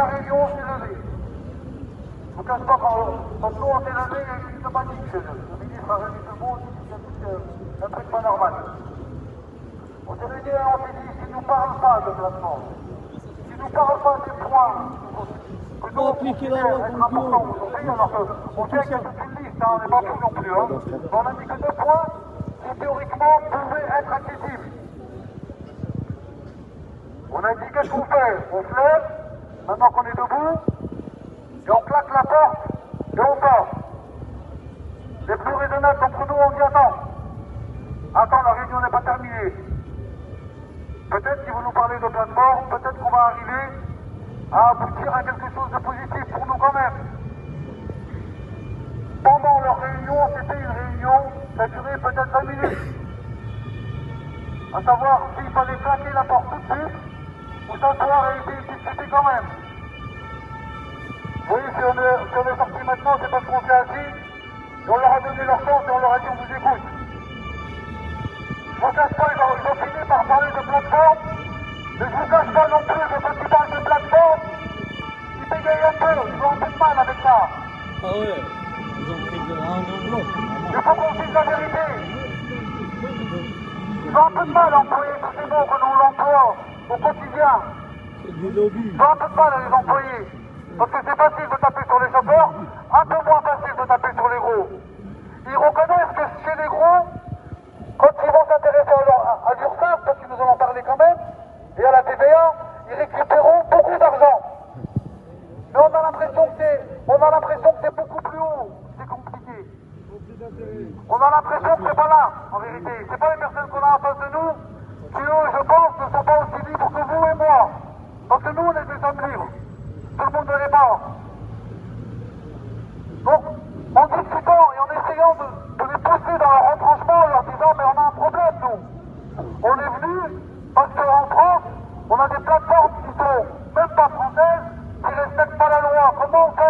Réunion s'est levée. Je ne vous cache pas quand nous on s'est levé, il y a une petite panique chez eux. Le ministre a réuni tout le monde, il dit qu'il y a un truc pas normal. On s'est réunis et on s'est dit, s'ils ne nous parlent pas de plateforme, s'ils ne nous parlent pas des points que nous on considère être importants aujourd'hui, alors qu'on sait qu'il y a toute une liste, hein, on n'est pas fous non plus, hein. Mais on a dit que 2 points qui théoriquement pouvaient être accessibles. On a dit qu'est-ce qu'on fait? On se lève, maintenant qu'on est debout, et on claque la porte, et on sort. Les plus raisonnables d'entre nous ont dit attends, la réunion n'est pas terminée. Peut-être qu'ils vont nous parler de plateforme, peut-être qu'on va arriver à aboutir à quelque chose de positif pour nous quand même. Pendant leur réunion, c'était une réunion qui a duré peut-être 20 minutes. À savoir s'il fallait claquer la porte tout de suite, ou s'asseoir et essayer de discuter quand même. Vous voyez, si on est sorti maintenant, c'est parce qu'on s'est assis, et on leur a donné leur chance et on leur a dit on vous écoute. Je vous cache pas, ils ont fini par parler de plateforme, mais je vous cache pas non plus que quand ils parlent de plateforme, ils bégayent un peu, ils ont un peu de mal avec ça. Ah ouais, ils ont pris un enveloppe. Il faut qu'on dise la vérité. Ils ont un peu de mal à employer tous ces mots que nous l'employons au quotidien. C'est du lobby. Ils ont un peu de mal à les employer. Parce que c'est facile de taper sur les chauffeurs, un peu moins facile de taper sur les gros. Ils reconnaissent que chez les gros, quand ils vont s'intéresser à l'URSSAF, parce qu'ils nous en ont parlé quand même, et à la TVA, ils récupéreront beaucoup d'argent. Mais on a l'impression que c'est beaucoup plus haut, c'est compliqué. On a l'impression que c'est pas là, en vérité. C'est pas les personnes qu'on a en face de nous, qui eux, je pense, ne sont pas aussi libres que vous et moi. Parce que nous, on est des hommes libres. Tout le monde ne l'est pas. Donc, en discutant et en essayant de les pousser dans leur retranchement, en leur disant, mais on a un problème, nous. On est venus parce qu'en France, on a des plateformes qui sont même pas françaises, qui ne respectent pas la loi. Comment on fait?